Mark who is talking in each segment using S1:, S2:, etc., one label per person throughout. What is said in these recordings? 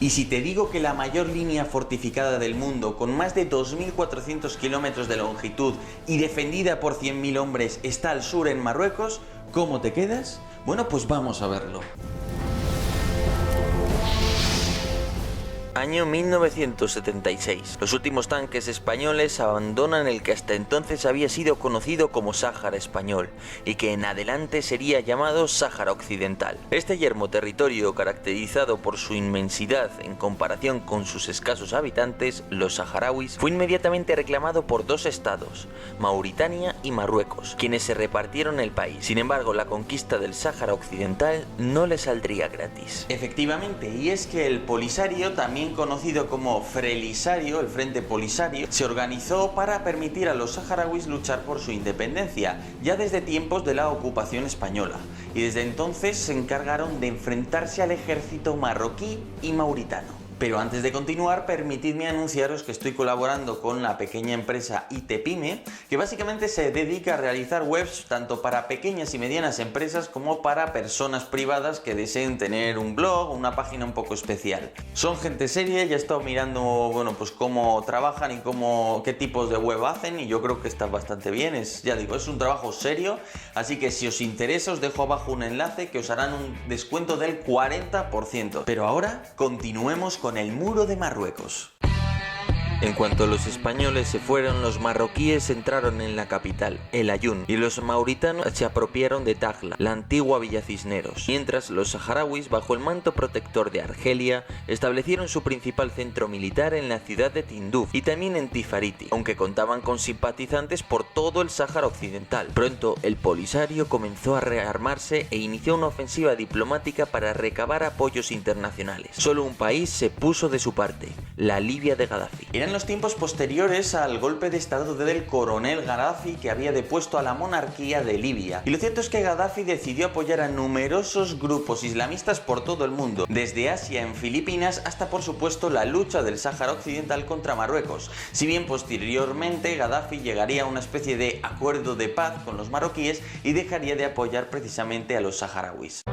S1: Y si te digo que la mayor línea fortificada del mundo, con más de 2.400 kilómetros de longitud y defendida por 100.000 hombres, está al sur en Marruecos, ¿cómo te quedas? Bueno, pues vamos a verlo. Año 1976. Los últimos tanques españoles abandonan el que hasta entonces había sido conocido como Sáhara Español y que en adelante sería llamado Sáhara Occidental. Este yermo territorio, caracterizado por su inmensidad en comparación con sus escasos habitantes, los saharauis, fue inmediatamente reclamado por dos estados, Mauritania y Marruecos, quienes se repartieron el país. Sin embargo, la conquista del Sáhara Occidental no le saldría gratis. Efectivamente, y es que el Polisario, también conocido como Frelisario, el Frente Polisario, se organizó para permitir a los saharauis luchar por su independencia, ya desde tiempos de la ocupación española, y desde entonces se encargaron de enfrentarse al ejército marroquí y mauritano. Pero antes de continuar, permitidme anunciaros que estoy colaborando con la pequeña empresa ITPyme, que básicamente se dedica a realizar webs tanto para pequeñas y medianas empresas como para personas privadas que deseen tener un blog o una página un poco especial. Son gente seria, ya he estado mirando, bueno, pues cómo trabajan y qué tipos de web hacen, y yo creo que está bastante bien. Ya digo, es un trabajo serio, así que si os interesa os dejo abajo un enlace que os harán un descuento del 40%. Pero ahora continuemos con el muro de Marruecos. En cuanto los españoles se fueron, los marroquíes entraron en la capital, El Aaiún, y los mauritanos se apropiaron de Dakhla, la antigua Villa Cisneros, mientras los saharauis, bajo el manto protector de Argelia, establecieron su principal centro militar en la ciudad de Tinduf y también en Tifariti, aunque contaban con simpatizantes por todo el Sáhara Occidental. Pronto, el Polisario comenzó a rearmarse e inició una ofensiva diplomática para recabar apoyos internacionales. Solo un país se puso de su parte, la Libia de Gaddafi. En los tiempos posteriores al golpe de estado del coronel Gaddafi, que había depuesto a la monarquía de Libia. Y lo cierto es que Gaddafi decidió apoyar a numerosos grupos islamistas por todo el mundo, desde Asia en Filipinas hasta por supuesto la lucha del Sáhara Occidental contra Marruecos. Si bien posteriormente Gaddafi llegaría a una especie de acuerdo de paz con los marroquíes y dejaría de apoyar precisamente a los saharauis.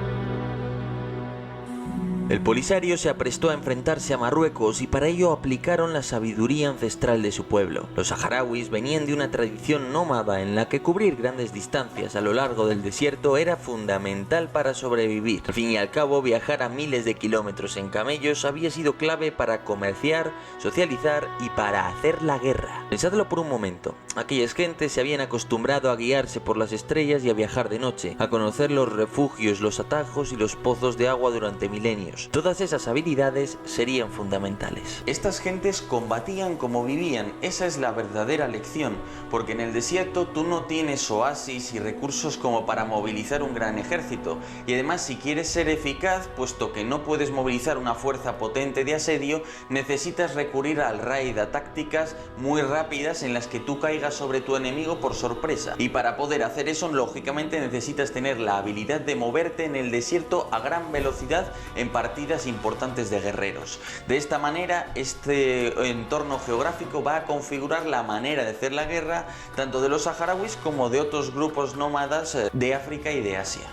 S1: El Polisario se aprestó a enfrentarse a Marruecos y para ello aplicaron la sabiduría ancestral de su pueblo. Los saharauis venían de una tradición nómada en la que cubrir grandes distancias a lo largo del desierto era fundamental para sobrevivir. Al fin y al cabo, viajar a miles de kilómetros en camellos había sido clave para comerciar, socializar y para hacer la guerra. Pensadlo por un momento. Aquellas gentes se habían acostumbrado a guiarse por las estrellas y a viajar de noche, a conocer los refugios, los atajos y los pozos de agua durante milenios. Todas esas habilidades serían fundamentales. Estas gentes combatían como vivían, esa es la verdadera lección, porque en el desierto tú no tienes oasis y recursos como para movilizar un gran ejército, y además si quieres ser eficaz, puesto que no puedes movilizar una fuerza potente de asedio, necesitas recurrir al raid, a tácticas muy rápidas en las que tú caigas sobre tu enemigo por sorpresa, y para poder hacer eso lógicamente necesitas tener la habilidad de moverte en el desierto a gran velocidad en partidas importantes de guerreros. De esta manera, este entorno geográfico va a configurar la manera de hacer la guerra tanto de los saharauis como de otros grupos nómadas de África y de Asia.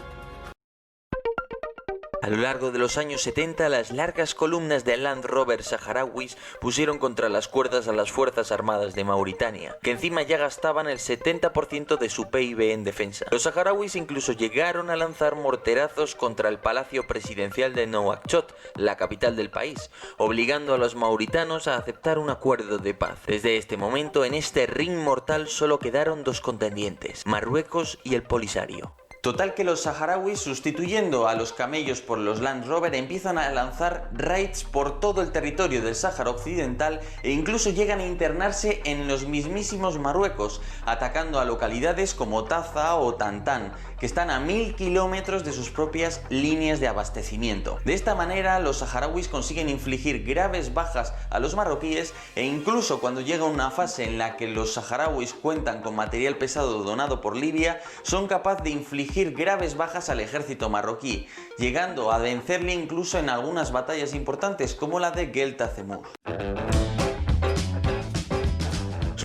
S1: A lo largo de los años 70, las largas columnas de Land Rover saharauis pusieron contra las cuerdas a las Fuerzas Armadas de Mauritania, que encima ya gastaban el 70% de su PIB en defensa. Los saharauis incluso llegaron a lanzar morterazos contra el palacio presidencial de Nouakchott, la capital del país, obligando a los mauritanos a aceptar un acuerdo de paz. Desde este momento, en este ring mortal solo quedaron dos contendientes, Marruecos y el Polisario. Total que los saharauis, sustituyendo a los camellos por los Land Rover, empiezan a lanzar raids por todo el territorio del Sáhara Occidental e incluso llegan a internarse en los mismísimos Marruecos, atacando a localidades como Taza o Tantán, que están a 1000 kilómetros de sus propias líneas de abastecimiento. De esta manera, los saharauis consiguen infligir graves bajas a los marroquíes e incluso cuando llega una fase en la que los saharauis cuentan con material pesado donado por Libia, son capaces de infligir graves bajas al ejército marroquí, llegando a vencerle incluso en algunas batallas importantes como la de Guelta Zemmour.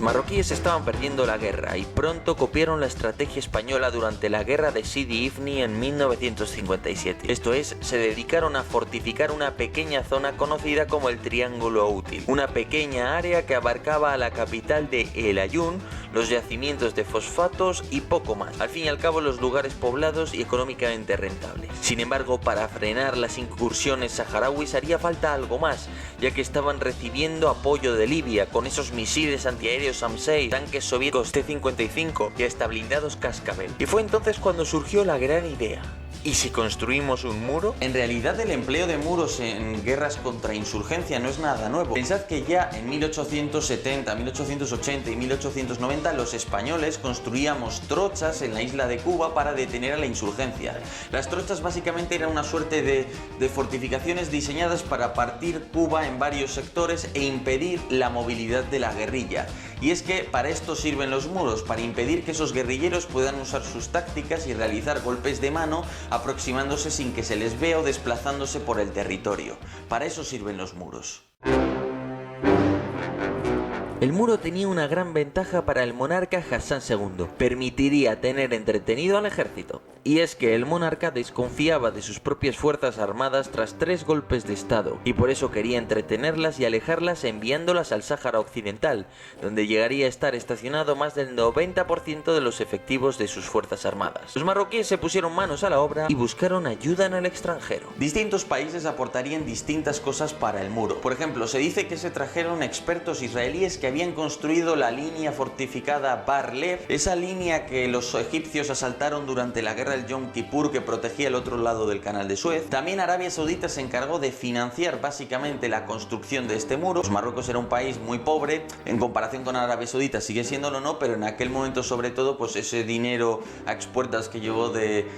S1: Los marroquíes estaban perdiendo la guerra y pronto copiaron la estrategia española durante la guerra de Sidi Ifni en 1957. Esto es, se dedicaron a fortificar una pequeña zona conocida como el Triángulo Útil, una pequeña área que abarcaba a la capital de El Aaiún, los yacimientos de fosfatos y poco más. Al fin y al cabo, los lugares poblados y económicamente rentables. Sin embargo, para frenar las incursiones saharauis haría falta algo más, ya que estaban recibiendo apoyo de Libia con esos misiles antiaéreos AM-6, tanques soviéticos T-55 y hasta blindados Cascabel. Y fue entonces cuando surgió la gran idea. ¿Y si construimos un muro? En realidad el empleo de muros en guerras contra insurgencia no es nada nuevo. Pensad que ya en 1870, 1880 y 1890 los españoles construíamos trochas en la isla de Cuba para detener a la insurgencia. Las trochas básicamente eran una suerte de fortificaciones diseñadas para partir Cuba en varios sectores e impedir la movilidad de la guerrilla. Y es que para esto sirven los muros, para impedir que esos guerrilleros puedan usar sus tácticas y realizar golpes de mano aproximándose sin que se les vea o desplazándose por el territorio. Para eso sirven los muros. El muro tenía una gran ventaja para el monarca Hassan II. Permitiría tener entretenido al ejército. Y es que el monarca desconfiaba de sus propias fuerzas armadas tras 3 golpes de estado, y por eso quería entretenerlas y alejarlas enviándolas al Sáhara Occidental, donde llegaría a estar estacionado más del 90% de los efectivos de sus fuerzas armadas. Los marroquíes se pusieron manos a la obra y buscaron ayuda en el extranjero. Distintos países aportarían distintas cosas para el muro. Por ejemplo, se dice que se trajeron expertos israelíes que habían construido la línea fortificada Bar Lev, esa línea que los egipcios asaltaron durante la guerra del Yom Kippur que protegía el otro lado del canal de Suez. También Arabia Saudita se encargó de financiar básicamente la construcción de este muro. Marruecos era un país muy pobre, en comparación con Arabia Saudita sigue siéndolo, no, pero en aquel momento sobre todo pues ese dinero a expuertas que llevó de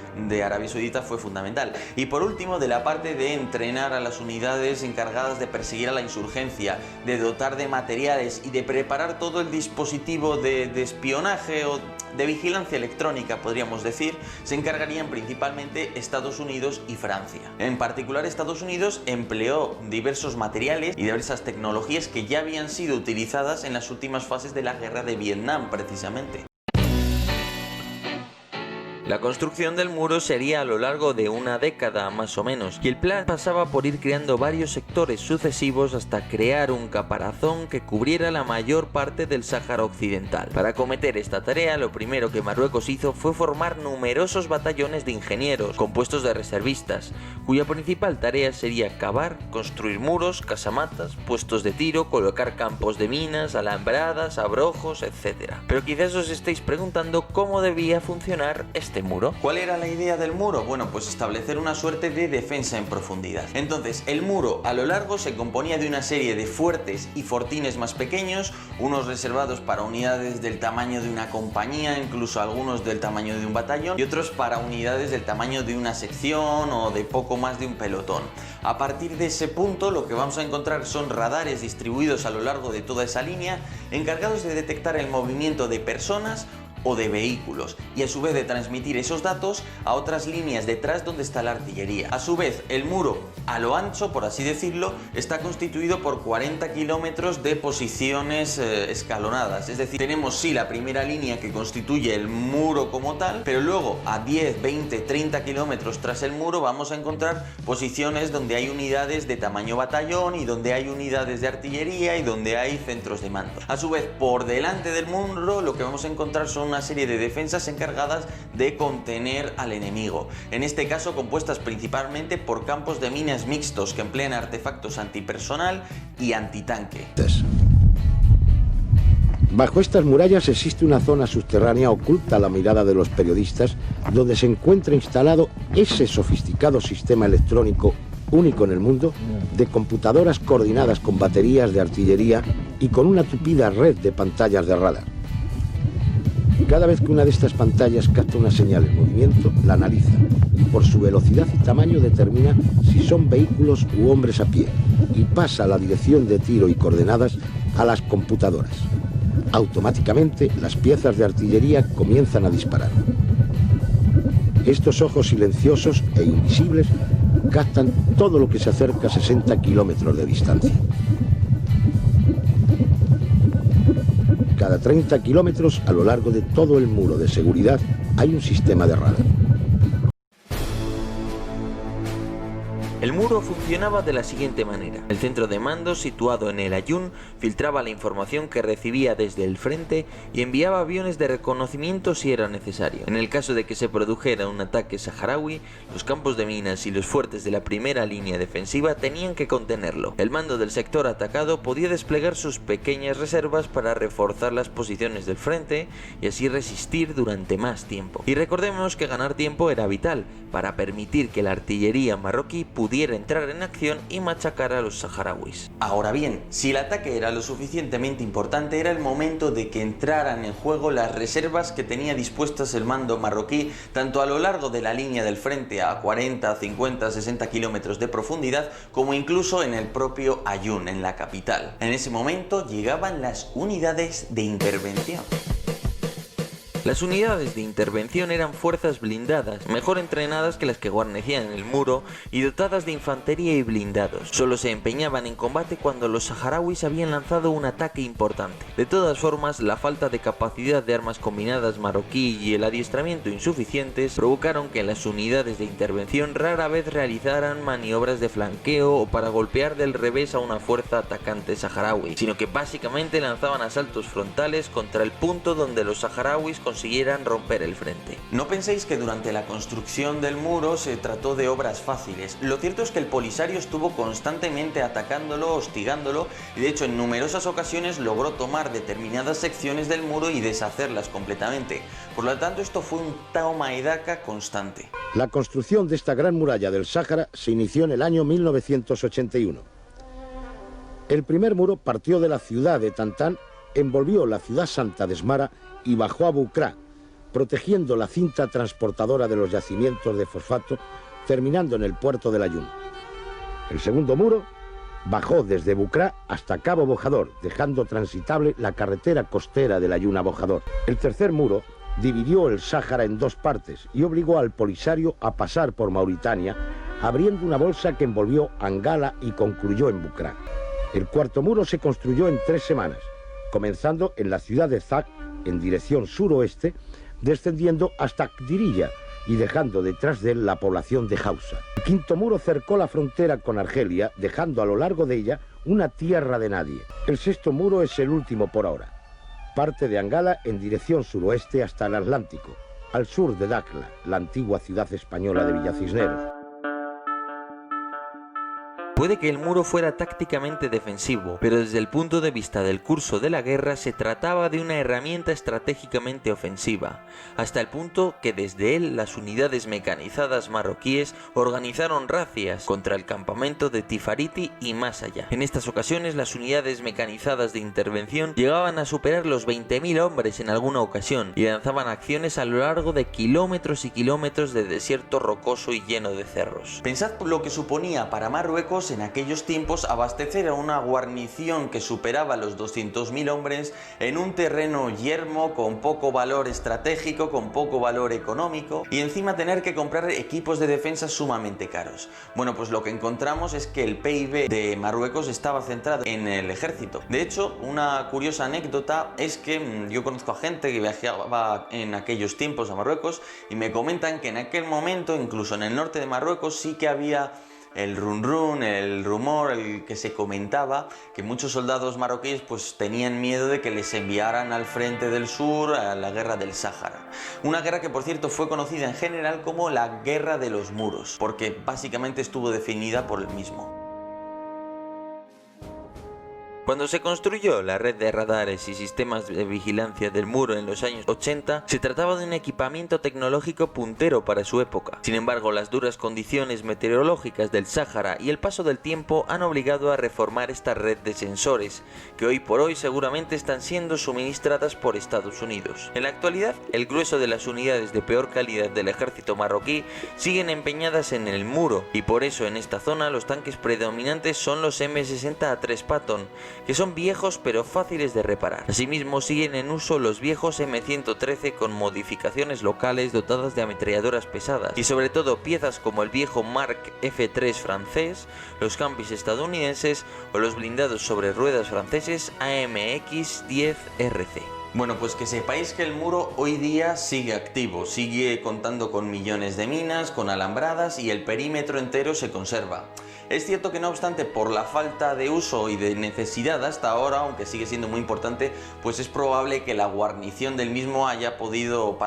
S1: Arabia Saudita fue fundamental. Y por último, de la parte de entrenar a las unidades encargadas de perseguir a la insurgencia, de dotar de materiales y de preparar todo el dispositivo de espionaje o de vigilancia electrónica, podríamos decir, se encargarían principalmente Estados Unidos y Francia. En particular, Estados Unidos empleó diversos materiales y diversas tecnologías que ya habían sido utilizadas en las últimas fases de la guerra de Vietnam, precisamente. La construcción del muro sería a lo largo de una década más o menos, y el plan pasaba por ir creando varios sectores sucesivos hasta crear un caparazón que cubriera la mayor parte del Sáhara Occidental. Para acometer esta tarea, lo primero que Marruecos hizo fue formar numerosos batallones de ingenieros, compuestos de reservistas, cuya principal tarea sería cavar, construir muros, casamatas, puestos de tiro, colocar campos de minas, alambradas, abrojos, etc. Pero quizás os estéis preguntando cómo debía funcionar este muro. ¿Cuál era la idea del muro? Bueno, pues establecer una suerte de defensa en profundidad. Entonces, el muro a lo largo se componía de una serie de fuertes y fortines más pequeños, unos reservados para unidades del tamaño de una compañía, incluso algunos del tamaño de un batallón, y otros para unidades del tamaño de una sección o de poco más de un pelotón. A partir de ese punto, lo que vamos a encontrar son radares distribuidos a lo largo de toda esa línea, encargados de detectar el movimiento de personas o de vehículos, y a su vez de transmitir esos datos a otras líneas detrás donde está la artillería. A su vez, el muro a lo ancho, por así decirlo, está constituido por 40 kilómetros de posiciones escalonadas, es decir, tenemos sí la primera línea que constituye el muro como tal, pero luego a 10, 20, 30 kilómetros tras el muro vamos a encontrar posiciones donde hay unidades de tamaño batallón y donde hay unidades de artillería y donde hay centros de mando. A su vez, por delante del muro lo que vamos a encontrar son una serie de defensas encargadas de contener al enemigo, en este caso compuestas principalmente por campos de minas mixtos que emplean artefactos antipersonal y antitanque.
S2: Bajo estas murallas existe una zona subterránea oculta a la mirada de los periodistas, donde se encuentra instalado ese sofisticado sistema electrónico único en el mundo, de computadoras coordinadas con baterías de artillería y con una tupida red de pantallas de radar. Cada vez que una de estas pantallas capta una señal en movimiento, la analiza y por su velocidad y tamaño determina si son vehículos u hombres a pie y pasa la dirección de tiro y coordenadas a las computadoras. Automáticamente, las piezas de artillería comienzan a disparar. Estos ojos silenciosos e invisibles captan todo lo que se acerca a 60 kilómetros de distancia. Cada 30 kilómetros a lo largo de todo el muro de seguridad hay un sistema de radar.
S1: El muro funcionaba de la siguiente manera. El centro de mando, situado en el Ayun, filtraba la información que recibía desde el frente y enviaba aviones de reconocimiento si era necesario. En el caso de que se produjera un ataque saharaui, los campos de minas y los fuertes de la primera línea defensiva tenían que contenerlo. El mando del sector atacado podía desplegar sus pequeñas reservas para reforzar las posiciones del frente y así resistir durante más tiempo. Y recordemos que ganar tiempo era vital para permitir que la artillería marroquí pudiera entrar en acción y machacar a los saharauis. Ahora bien, si el ataque era lo suficientemente importante, era el momento de que entraran en juego las reservas que tenía dispuestas el mando marroquí, tanto a lo largo de la línea del frente a 40, 50, 60 kilómetros de profundidad, como incluso en el propio Ayun, en la capital. En ese momento llegaban las unidades de intervención. Las unidades de intervención eran fuerzas blindadas, mejor entrenadas que las que guarnecían el muro y dotadas de infantería y blindados. Solo se empeñaban en combate cuando los saharauis habían lanzado un ataque importante. De todas formas, la falta de capacidad de armas combinadas marroquí y el adiestramiento insuficientes provocaron que las unidades de intervención rara vez realizaran maniobras de flanqueo o para golpear del revés a una fuerza atacante saharaui, sino que básicamente lanzaban asaltos frontales contra el punto donde los saharauis consiguieran romper el frente. No penséis que durante la construcción del muro se trató de obras fáciles. Lo cierto es que el Polisario estuvo constantemente atacándolo, hostigándolo y de hecho en numerosas ocasiones logró tomar determinadas secciones del muro y deshacerlas completamente. Por lo tanto, esto fue un toma y daca constante.
S2: La construcción de esta gran muralla del Sáhara se inició en el año 1981. El primer muro partió de la ciudad de Tantán, envolvió la ciudad santa de Smara y bajó a Bucra, protegiendo la cinta transportadora de los yacimientos de fosfato, terminando en el puerto del Ayun. El segundo muro bajó desde Bucra hasta Cabo Bojador, dejando transitable la carretera costera del Ayun a Bojador. El tercer muro dividió el Sáhara en dos partes y obligó al Polisario a pasar por Mauritania, abriendo una bolsa que envolvió Angala y concluyó en Bucra. El cuarto muro se construyó en 3 semanas, comenzando en la ciudad de Zag, en dirección suroeste, descendiendo hasta Kdiriyah y dejando detrás de él la población de Hausa. El quinto muro cercó la frontera con Argelia, dejando a lo largo de ella una tierra de nadie. El sexto muro es el último por ahora. Parte de Angala en dirección suroeste hasta el Atlántico, al sur de Dakhla, la antigua ciudad española de Villacisneros.
S1: Puede que el muro fuera tácticamente defensivo, pero desde el punto de vista del curso de la guerra se trataba de una herramienta estratégicamente ofensiva, hasta el punto que desde él las unidades mecanizadas marroquíes organizaron razias contra el campamento de Tifariti y más allá. En estas ocasiones las unidades mecanizadas de intervención llegaban a superar los 20.000 hombres en alguna ocasión y lanzaban acciones a lo largo de kilómetros y kilómetros de desierto rocoso y lleno de cerros. Pensad lo que suponía para Marruecos en aquellos tiempos abastecer a una guarnición que superaba los 200.000 hombres en un terreno yermo con poco valor estratégico, con poco valor económico y encima tener que comprar equipos de defensa sumamente caros. Bueno, pues lo que encontramos es que el PIB de Marruecos estaba centrado en el ejército. De hecho, una curiosa anécdota es que yo conozco a gente que viajaba en aquellos tiempos a Marruecos y me comentan que en aquel momento, incluso en el norte de Marruecos, sí que había el run, el rumor, el que se comentaba que muchos soldados marroquíes pues tenían miedo de que les enviaran al frente del sur a la guerra del Sáhara. Una guerra que por cierto fue conocida en general como la Guerra de los Muros, porque básicamente estuvo definida por el mismo. Cuando se construyó la red de radares y sistemas de vigilancia del muro en los años 80, se trataba de un equipamiento tecnológico puntero para su época. Sin embargo, las duras condiciones meteorológicas del Sáhara y el paso del tiempo han obligado a reformar esta red de sensores, que hoy por hoy seguramente están siendo suministradas por Estados Unidos. En la actualidad, el grueso de las unidades de peor calidad del ejército marroquí siguen empeñadas en el muro, y por eso en esta zona los tanques predominantes son los M60A3 Patton, que son viejos pero fáciles de reparar. Asimismo siguen en uso los viejos M113 con modificaciones locales dotadas de ametralladoras pesadas y sobre todo piezas como el viejo Mark F3 francés, los Humvees estadounidenses o los blindados sobre ruedas franceses AMX-10RC. Bueno, pues que sepáis que el muro hoy día sigue activo, sigue contando con millones de minas, con alambradas y el perímetro entero se conserva. Es cierto que no obstante por la falta de uso y de necesidad hasta ahora, aunque sigue siendo muy importante, pues es probable que la guarnición del mismo haya podido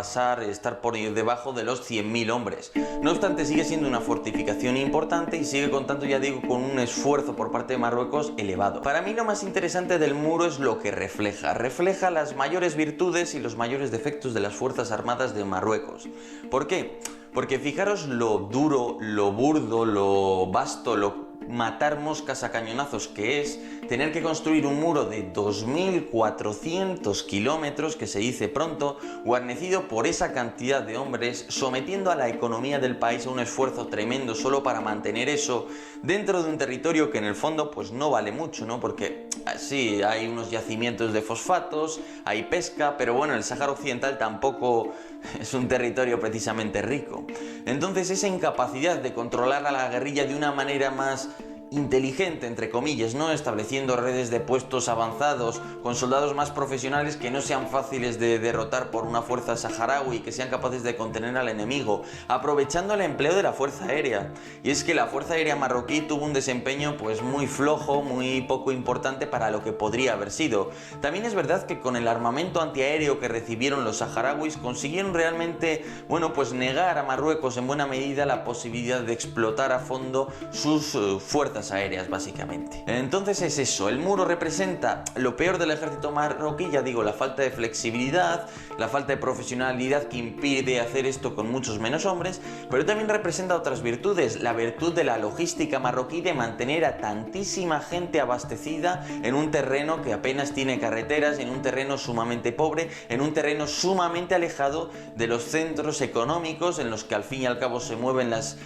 S1: estar por debajo de los 100.000 hombres. No obstante sigue siendo una fortificación importante y sigue contando, ya digo, con un esfuerzo por parte de Marruecos elevado. Para mí lo más interesante del muro es lo que refleja las mayores virtudes y los mayores defectos de las Fuerzas Armadas de Marruecos. ¿Por qué? Porque fijaros lo duro, lo burdo, lo vasto, lo matar moscas a cañonazos que es tener que construir un muro de 2.400 kilómetros, que se dice pronto, guarnecido por esa cantidad de hombres, sometiendo a la economía del país a un esfuerzo tremendo solo para mantener eso dentro de un territorio que en el fondo pues no vale mucho, ¿no? Porque sí, hay unos yacimientos de fosfatos, hay pesca, pero bueno, el Sáhara Occidental tampoco es un territorio precisamente rico. Entonces esa incapacidad de controlar a la guerrilla de una manera más inteligente, entre comillas, ¿no? Estableciendo redes de puestos avanzados con soldados más profesionales que no sean fáciles de derrotar por una fuerza saharaui, que sean capaces de contener al enemigo, aprovechando el empleo de la fuerza aérea. Y es que la fuerza aérea marroquí tuvo un desempeño pues muy flojo, muy poco importante para lo que podría haber sido. También es verdad que con el armamento antiaéreo que recibieron los saharauis consiguieron realmente, bueno, pues negar a Marruecos en buena medida la posibilidad de explotar a fondo sus fuerzas aéreas, básicamente. Entonces es eso, el muro representa lo peor del ejército marroquí, ya digo, la falta de flexibilidad, la falta de profesionalidad que impide hacer esto con muchos menos hombres, pero también representa otras virtudes, la virtud de la logística marroquí de mantener a tantísima gente abastecida en un terreno que apenas tiene carreteras, en un terreno sumamente pobre, en un terreno sumamente alejado de los centros económicos en los que al fin y al cabo se mueven las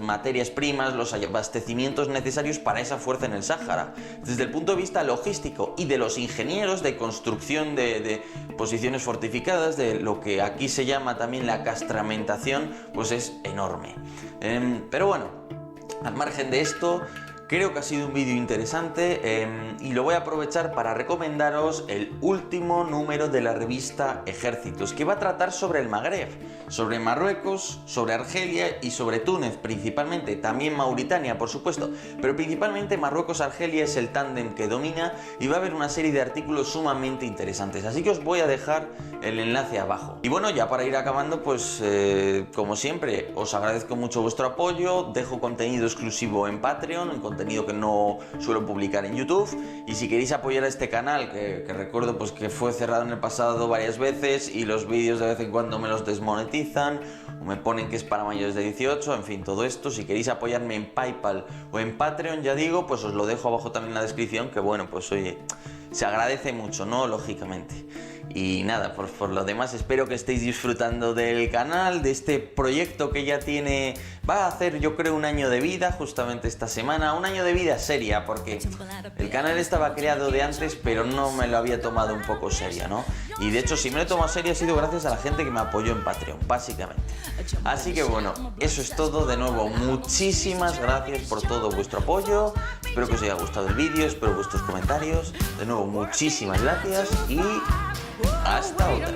S1: materias primas, los abastecimientos necesarios para esa fuerza en el Sáhara. Desde el punto de vista logístico y de los ingenieros de construcción de posiciones fortificadas, de lo que aquí se llama también la castramentación, pues es enorme. Pero bueno, al margen de esto, creo que ha sido un vídeo interesante y lo voy a aprovechar para recomendaros el último número de la revista Ejércitos, que va a tratar sobre el Magreb, sobre Marruecos, sobre Argelia y sobre Túnez principalmente, también Mauritania por supuesto, pero principalmente Marruecos-Argelia es el tándem que domina y va a haber una serie de artículos sumamente interesantes, así que os voy a dejar el enlace abajo. Y bueno, ya para ir acabando, pues como siempre, os agradezco mucho vuestro apoyo, dejo contenido exclusivo en Patreon, contenido que no suelo publicar en YouTube, y si queréis apoyar a este canal, que recuerdo pues que fue cerrado en el pasado varias veces y los vídeos de vez en cuando me los desmonetizan o me ponen que es para mayores de 18, en fin, todo esto, si queréis apoyarme en PayPal o en Patreon, ya digo, pues os lo dejo abajo también en la descripción, que bueno, pues oye, se agradece mucho, ¿no? Lógicamente. Y nada, por lo demás espero que estéis disfrutando del canal, de este proyecto que ya va a hacer yo creo un año de vida justamente esta semana, un año de vida seria, porque el canal estaba creado de antes pero no me lo había tomado un poco seria, ¿no? Y de hecho si me lo he tomado seria ha sido gracias a la gente que me apoyó en Patreon, básicamente. Así que bueno, eso es todo. De nuevo, muchísimas gracias por todo vuestro apoyo, espero que os haya gustado el vídeo, espero vuestros comentarios, de nuevo muchísimas gracias y hasta otra.